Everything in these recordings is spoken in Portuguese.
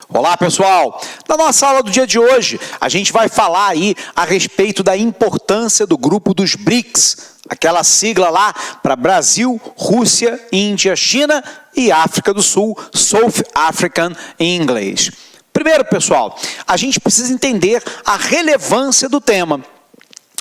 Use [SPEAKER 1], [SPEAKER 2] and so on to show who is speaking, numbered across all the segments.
[SPEAKER 1] Olá, pessoal! Na nossa aula do dia de hoje, a gente vai falar aí a respeito da importância do grupo dos BRICS, aquela sigla lá para Brasil, Rússia, Índia, China e África do Sul, South African em inglês. Primeiro, pessoal, a gente precisa entender a relevância do tema.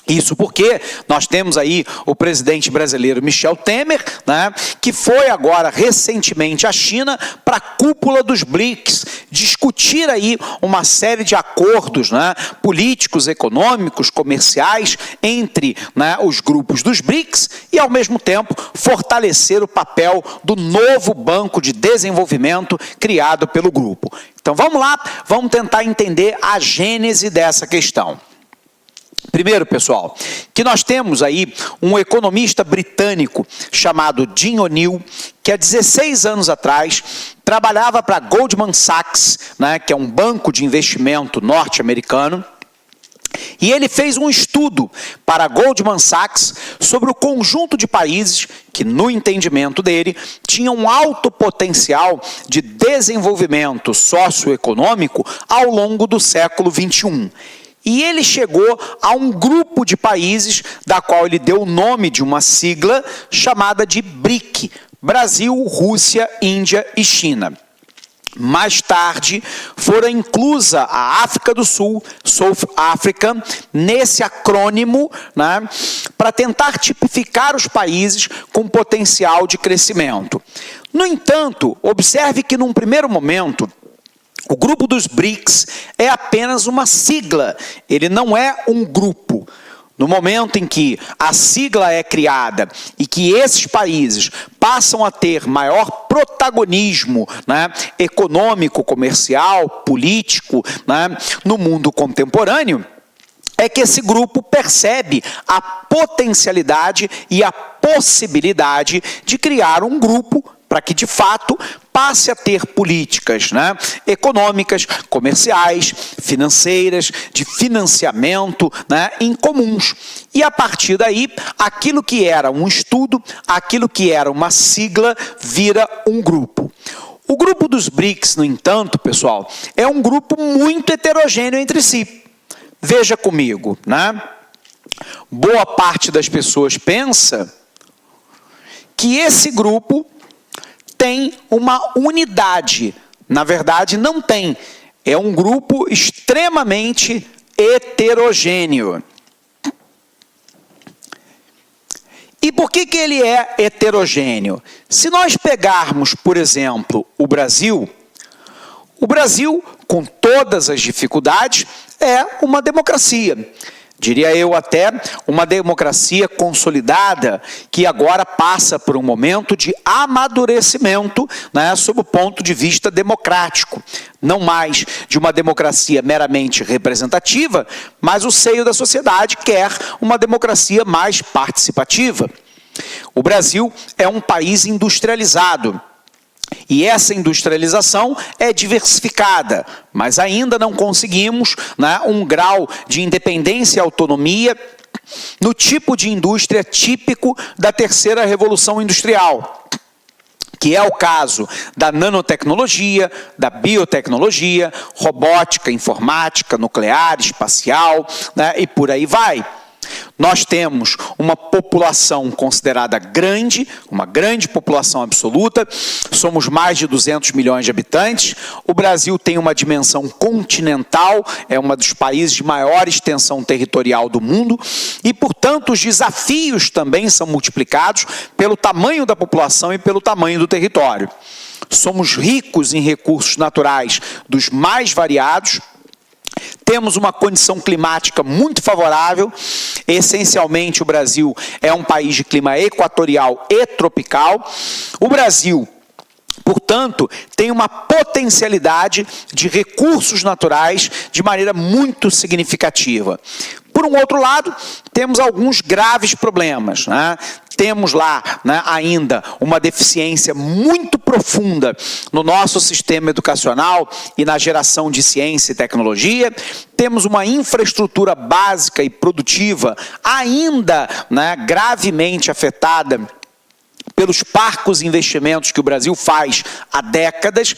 [SPEAKER 1] Isso porque nós temos aí o presidente brasileiro Michel Temer, né, que foi agora recentemente à China para a cúpula dos BRICS, discutir aí uma série de acordos, né, políticos, econômicos, comerciais entre, né, os grupos dos BRICS e ao mesmo tempo fortalecer o papel do novo Banco de Desenvolvimento criado pelo grupo. Então vamos lá, vamos tentar entender a gênese dessa questão. Primeiro, pessoal, que nós temos aí um economista britânico chamado Jim O'Neill, que há 16 anos atrás trabalhava para Goldman Sachs, né, que é um banco de investimento norte-americano, e ele fez um estudo para a Goldman Sachs sobre o conjunto de países que, no entendimento dele, tinham um alto potencial de desenvolvimento socioeconômico ao longo do século XXI. E ele chegou a um grupo de países, da qual ele deu o nome de uma sigla chamada de BRIC, Brasil, Rússia, Índia e China. Mais tarde, fora inclusa a África do Sul, South Africa, nesse acrônimo, né, para tentar tipificar os países com potencial de crescimento. No entanto, observe que num primeiro momento, o grupo dos BRICS é apenas uma sigla, ele não é um grupo. No momento em que a sigla é criada e que esses países passam a ter maior protagonismo, né, econômico, comercial, político, né, no mundo contemporâneo, é que esse grupo percebe a potencialidade e a possibilidade de criar um grupo para que, de fato, passe a ter políticas, né, econômicas, comerciais, financeiras, de financiamento, né, em comuns. E, a partir daí, aquilo que era um estudo, aquilo que era uma sigla, vira um grupo. O grupo dos BRICS, no entanto, pessoal, é um grupo muito heterogêneo entre si. Veja comigo, né? Boa parte das pessoas pensa que esse grupo tem uma unidade. Na verdade, não tem. É um grupo extremamente heterogêneo. E por que ele é heterogêneo? Se nós pegarmos, por exemplo, o Brasil, com todas as dificuldades, é uma democracia. Diria eu até uma democracia consolidada que agora passa por um momento de amadurecimento, né, sob o ponto de vista democrático. Não mais de uma democracia meramente representativa, mas o seio da sociedade quer uma democracia mais participativa. O Brasil é um país industrializado. E essa industrialização é diversificada, mas ainda não conseguimos, né, um grau de independência e autonomia no tipo de indústria típico da terceira revolução industrial, que é o caso da nanotecnologia, da biotecnologia, robótica, informática, nuclear, espacial, né, e por aí vai. Nós temos uma população considerada grande, uma grande população absoluta, somos mais de 200 milhões de habitantes, o Brasil tem uma dimensão continental, é um dos países de maior extensão territorial do mundo e, portanto, os desafios também são multiplicados pelo tamanho da população e pelo tamanho do território. Somos ricos em recursos naturais dos mais variados. Temos uma condição climática muito favorável, essencialmente o Brasil é um país de clima equatorial e tropical. O Brasil, portanto, tem uma potencialidade de recursos naturais de maneira muito significativa. Por um outro lado, temos alguns graves problemas, né? Temos lá, né, ainda uma deficiência muito profunda no nosso sistema educacional e na geração de ciência e tecnologia. Temos uma infraestrutura básica e produtiva ainda, né, gravemente afetada pelos parcos investimentos que o Brasil faz há décadas.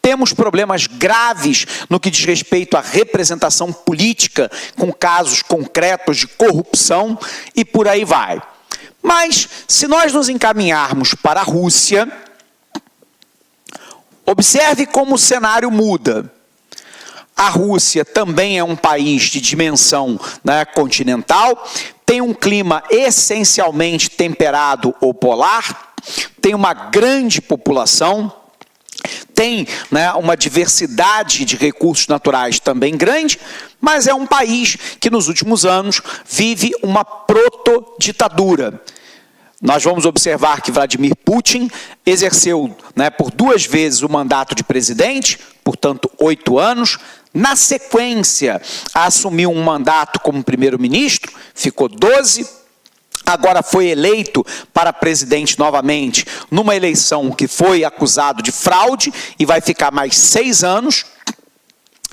[SPEAKER 1] Temos problemas graves no que diz respeito à representação política, com casos concretos de corrupção e por aí vai. Mas, se nós nos encaminharmos para a Rússia, observe como o cenário muda. A Rússia também é um país de dimensão, né, continental, tem um clima essencialmente temperado ou polar, tem uma grande população, tem, né, uma diversidade de recursos naturais também grande, mas é um país que nos últimos anos vive uma proto-ditadura. Nós vamos observar que Vladimir Putin exerceu, né, por 2 vezes o mandato de presidente, portanto 8 anos. Na sequência, assumiu um mandato como primeiro-ministro, ficou 12. Agora foi eleito para presidente novamente, numa eleição que foi acusado de fraude e vai ficar mais 6 anos.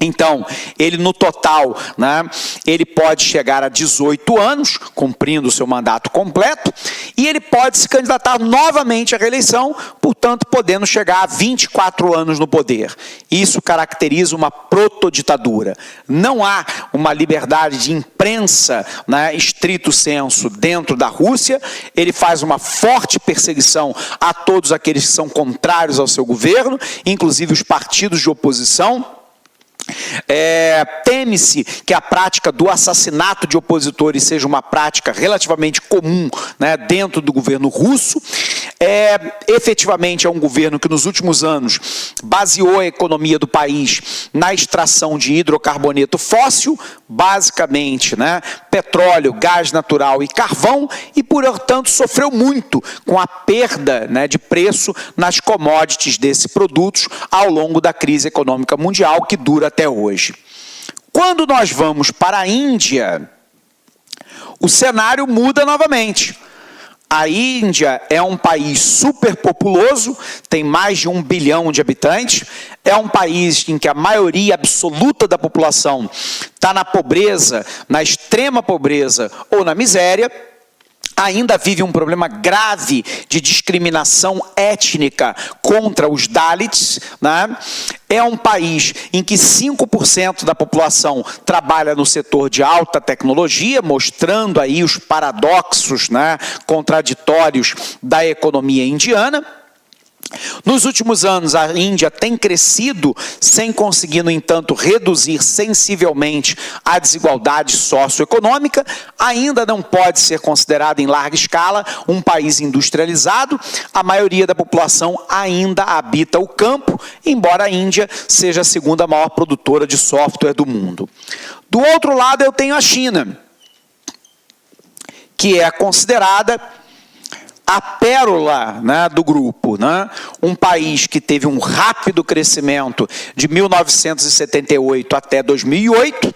[SPEAKER 1] Então, ele no total, né, ele pode chegar a 18 anos, cumprindo o seu mandato completo, e ele pode se candidatar novamente à reeleição, portanto, podendo chegar a 24 anos no poder. Isso caracteriza uma protoditadura. Não há uma liberdade de imprensa, né, estrito sensu, dentro da Rússia. Ele faz uma forte perseguição a todos aqueles que são contrários ao seu governo, inclusive os partidos de oposição. Teme-se que a prática do assassinato de opositores seja uma prática relativamente comum, né, dentro do governo russo. Efetivamente é um governo que nos últimos anos baseou a economia do país na extração de hidrocarboneto fóssil, basicamente, né, petróleo, gás natural e carvão, e portanto sofreu muito com a perda, né, de preço nas commodities desses produtos ao longo da crise econômica mundial que dura até hoje. Quando nós vamos para a Índia, o cenário muda novamente. A Índia é um país superpopuloso, tem mais de 1 bilhão de habitantes, é um país em que a maioria absoluta da população está na pobreza, na extrema pobreza ou na miséria. Ainda vive um problema grave de discriminação étnica contra os Dalits, né? É um país em que 5% da população trabalha no setor de alta tecnologia, mostrando aí os paradoxos, né, contraditórios da economia indiana. Nos últimos anos, a Índia tem crescido sem conseguir, no entanto, reduzir sensivelmente a desigualdade socioeconômica. Ainda não pode ser considerada em larga escala um país industrializado. A maioria da população ainda habita o campo, embora a Índia seja a segunda maior produtora de software do mundo. Do outro lado, eu tenho a China, que é considerada a pérola, né, do grupo, né? Um país que teve um rápido crescimento de 1978 até 2008.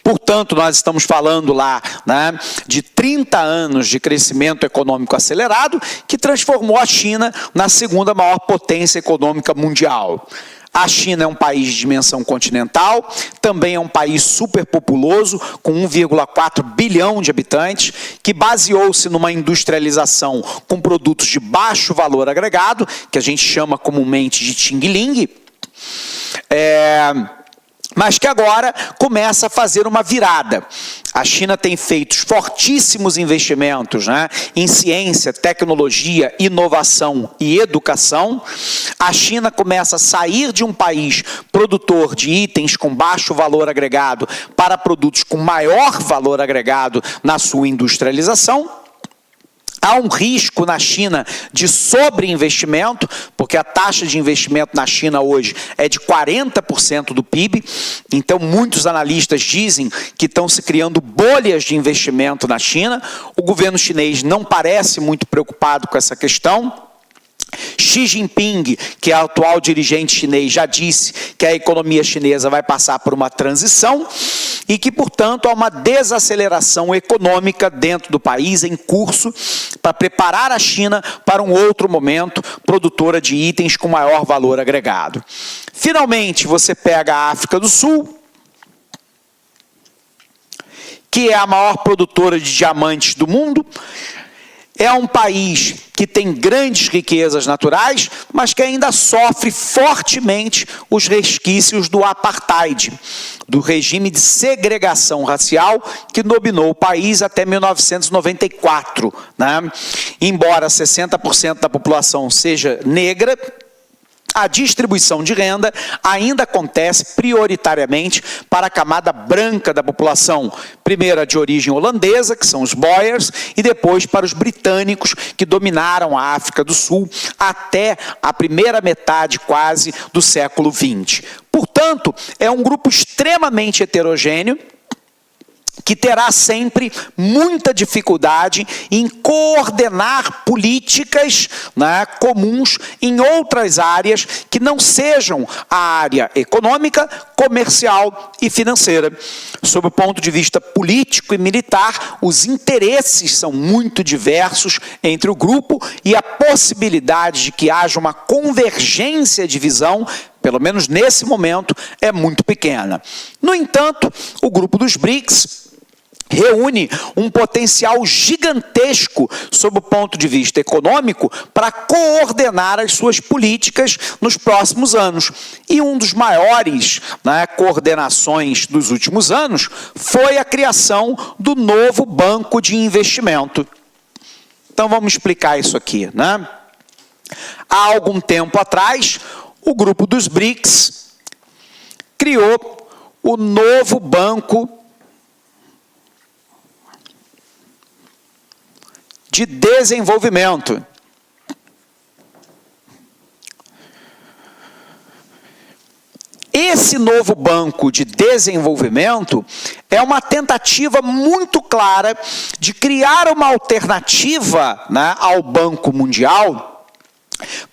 [SPEAKER 1] Portanto, nós estamos falando lá, né, de 30 anos de crescimento econômico acelerado, que transformou a China na segunda maior potência econômica mundial. A China é um país de dimensão continental, também é um país superpopuloso, com 1,4 bilhão de habitantes, que baseou-se numa industrialização com produtos de baixo valor agregado, que a gente chama comumente de Xing-Ling, mas que agora começa a fazer uma virada. A China tem feito fortíssimos investimentos, né, em ciência, tecnologia, inovação e educação. A China começa a sair de um país produtor de itens com baixo valor agregado para produtos com maior valor agregado na sua industrialização. Há um risco na China de sobreinvestimento, porque a taxa de investimento na China hoje é de 40% do PIB. Então, muitos analistas dizem que estão se criando bolhas de investimento na China. O governo chinês não parece muito preocupado com essa questão. Xi Jinping, que é o atual dirigente chinês, já disse que a economia chinesa vai passar por uma transição e que, portanto, há uma desaceleração econômica dentro do país em curso para preparar a China para um outro momento, produtora de itens com maior valor agregado. Finalmente, você pega a África do Sul, que é a maior produtora de diamantes do mundo. é um país que tem grandes riquezas naturais, mas que ainda sofre fortemente os resquícios do apartheid, do regime de segregação racial que dominou o país até 1994, né? Embora 60% da população seja negra, a distribuição de renda ainda acontece prioritariamente para a camada branca da população, primeiro a de origem holandesa, que são os Boers, e depois para os britânicos, que dominaram a África do Sul até a primeira metade quase do século XX. Portanto, é um grupo extremamente heterogêneo, que terá sempre muita dificuldade em coordenar políticas, né, comuns em outras áreas que não sejam a área econômica, comercial e financeira. Sob o ponto de vista político e militar, os interesses são muito diversos entre o grupo e a possibilidade de que haja uma convergência de visão, pelo menos nesse momento, é muito pequena. No entanto, o grupo dos BRICS reúne um potencial gigantesco sob o ponto de vista econômico para coordenar as suas políticas nos próximos anos. E um dos maiores, né, coordenações dos últimos anos foi a criação do novo banco de investimento. Então vamos explicar isso aqui, né? Há algum tempo atrás, o grupo dos BRICS criou o novo banco de desenvolvimento. Esse novo banco de desenvolvimento é uma tentativa muito clara de criar uma alternativa, né, ao Banco Mundial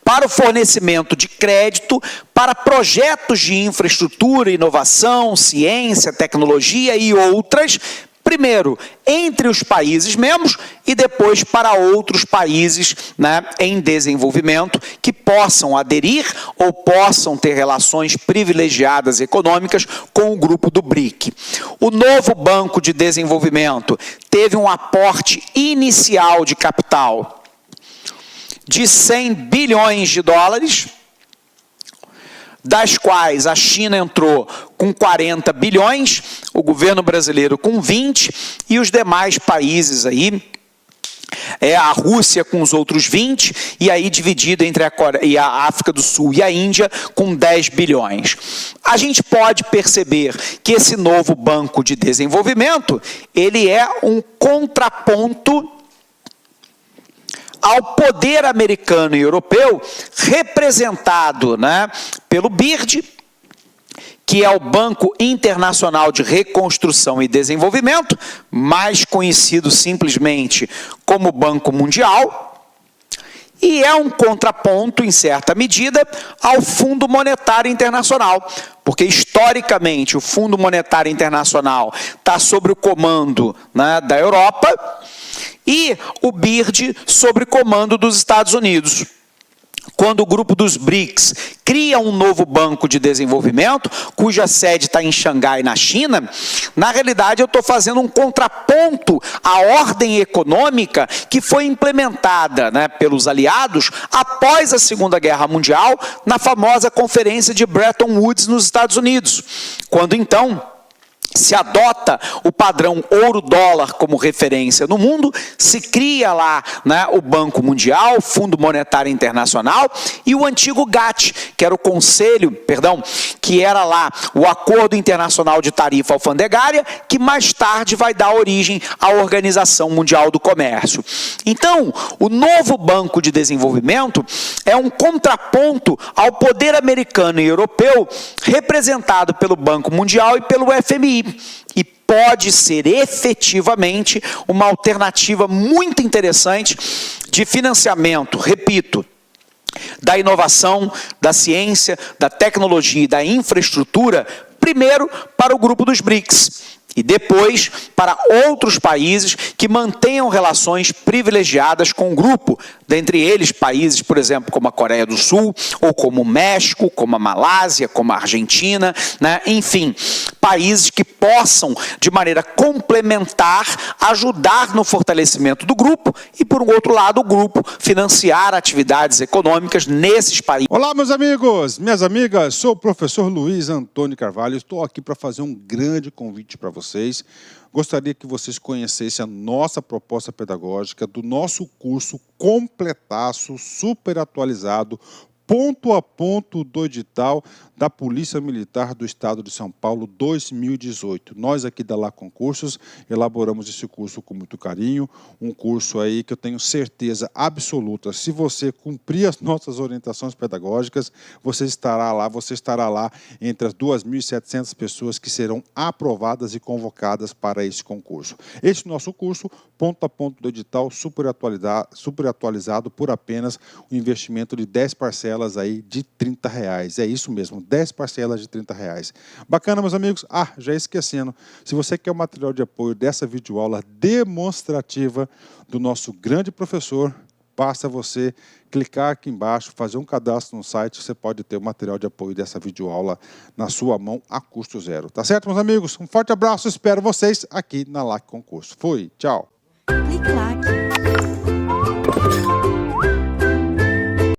[SPEAKER 1] para o fornecimento de crédito para projetos de infraestrutura, inovação, ciência, tecnologia e outras, primeiro, entre os países membros e depois para outros países, né, em desenvolvimento que possam aderir ou possam ter relações privilegiadas econômicas com o grupo do BRIC. O novo Banco de Desenvolvimento teve um aporte inicial de capital de 100 bilhões de dólares, das quais a China entrou com 40 bilhões, o governo brasileiro com 20 e os demais países aí, a Rússia com os outros 20 e aí dividido entre a África do Sul e a Índia com 10 bilhões. A gente pode perceber que esse novo banco de desenvolvimento, ele é um contraponto ao poder americano e europeu, representado, né, pelo BIRD, que é o Banco Internacional de Reconstrução e Desenvolvimento, mais conhecido simplesmente como Banco Mundial, e é um contraponto, em certa medida, ao Fundo Monetário Internacional, porque historicamente o Fundo Monetário Internacional está sob o comando, né, da Europa, e o BIRD sob comando dos Estados Unidos. Quando o grupo dos BRICS cria um novo banco de desenvolvimento, cuja sede está em Xangai, na China, na realidade eu estou fazendo um contraponto à ordem econômica que foi implementada, né, pelos aliados após a Segunda Guerra Mundial, na famosa conferência de Bretton Woods nos Estados Unidos, quando então se adota o padrão ouro-dólar como referência no mundo, se cria lá, né, o Banco Mundial, Fundo Monetário Internacional e o antigo GATT, que era o que era lá o Acordo Internacional de Tarifa Alfandegária, que mais tarde vai dar origem à Organização Mundial do Comércio. Então, o novo Banco de Desenvolvimento é um contraponto ao poder americano e europeu representado pelo Banco Mundial e pelo FMI. E pode ser efetivamente uma alternativa muito interessante de financiamento, repito, da inovação, da ciência, da tecnologia e da infraestrutura, primeiro para o grupo dos BRICS e depois para outros países que mantenham relações privilegiadas com o grupo, dentre eles países, por exemplo, como a Coreia do Sul, ou como o México, como a Malásia, como a Argentina, né? Enfim, países que possam, de maneira complementar, ajudar no fortalecimento do grupo e, por um outro lado, o grupo financiar atividades econômicas nesses países.
[SPEAKER 2] Olá, meus amigos, minhas amigas, sou o professor Luiz Antônio Carvalho, estou aqui para fazer um grande convite para vocês. Gostaria que vocês conhecessem a nossa proposta pedagógica do nosso curso completaço, super atualizado, ponto a ponto do edital da Polícia Militar do Estado de São Paulo 2018. Nós aqui da Lá Concursos elaboramos esse curso com muito carinho, um curso aí que eu tenho certeza absoluta, se você cumprir as nossas orientações pedagógicas, você estará lá entre as 2.700 pessoas que serão aprovadas e convocadas para esse concurso. Este nosso curso, ponto a ponto do edital, super atualizado por apenas um investimento de 10 parcelas aí de R$30. É isso mesmo, 10 parcelas de R$30. Bacana, meus amigos? Já esquecendo, se você quer o material de apoio dessa videoaula demonstrativa do nosso grande professor, basta você clicar aqui embaixo, fazer um cadastro no site, você pode ter o material de apoio dessa videoaula na sua mão a custo zero. Tá certo, meus amigos? Um forte abraço, espero vocês aqui na LAC Concurso. Fui, tchau!
[SPEAKER 3] Clique lá.